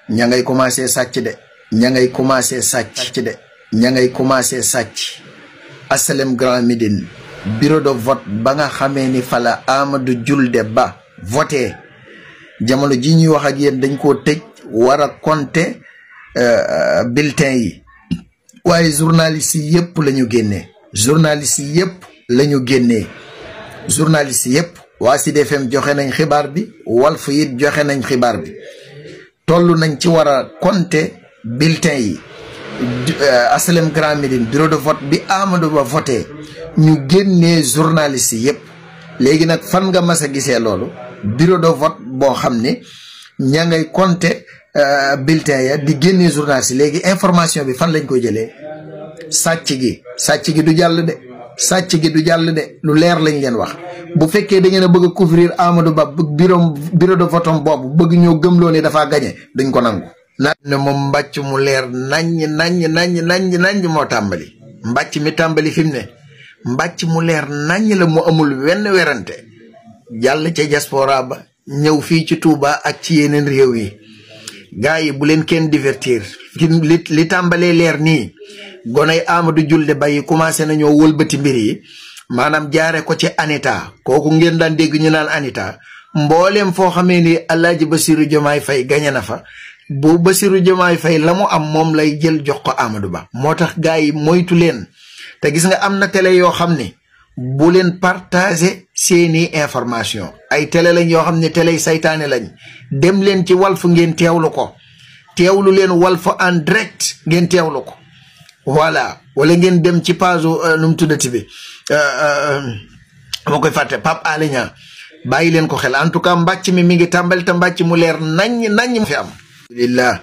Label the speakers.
Speaker 1: ña ngay commencé sàcc de ña ngay commencé sàcc de ña ngay commencé sàcc asalem Grand Médine bureau de vote ba nga xamee ni fala Amadou Julde Ba voté jamono ji ñuy wax ak yéen dañ koo tëj war a compter bulletin yi waaye journaliste yi yëpp la ñu génnee journaliste yi yëpp la ñu génnee journaliste yi yëpp waa Sud FM joxe nañ xibaar bi Walf it joxe nañ xibaar bi toll nañ ci war a compter bulletin yi asalem Grand Médine bureau de vote bi Amadou Ba voté ñu génnee journaliste yi yëpp léegi nag fan nga mas a gisee loolu bureau de vote boo xam ne ña ngay compter bulletin ya di génnee journaliste yi léegi information bi fan lañ koy jëlee sàcc gi du jàll de sàcc gi du jàll de lu leer lañ leen wax bu fekkee da ngeen a bëgg a couvrir Amadou Ba bureau de vote boobu bëgg ñoo gëmloo ne dafaa gañe duñ ko nangu naat ne moom mbàcc mu leer naññ moo tàmbali mbàcc mi tàmbali fi mu ne mbàcc mu leer naññ la mu amul wenn werante jàll ca diaspora ba ñëw fii ci Touba ak ci yeneen réew yi gars yi bu leen kenn divertir li tàmbalee leer nii gonay Amadou Julde Ba yi commencé nañoo wëlbati mbir yi maanaam jaare ko ci Anita kooku ngeen daan dégg ñu naan Anita mbooleem foo xamee ni Alaaji Bassirou Diomaye Faye gañe na fa bu Bassirou Diomaye Faye la mu am moom lay jël jox ko Amadou Ba moo tax gars yi moytu leen te gis nga am na télé yoo xam ne bu leen partager seeni information ay télé lañ yoo xam ne télé saytaane lañ dem leen ci Walf ngeen teewlu ko teewlu leen Walf en direct ngeen teewlu ko voilà wala ngeen dem ci page nu mu tuddati bi moo koy fàtte Pape Alé Niang bàyyi leen ko xel en tout cas mbàcc mi ngi tàmbali te mbàcc mu leer naññ mu fi am alhamdulillah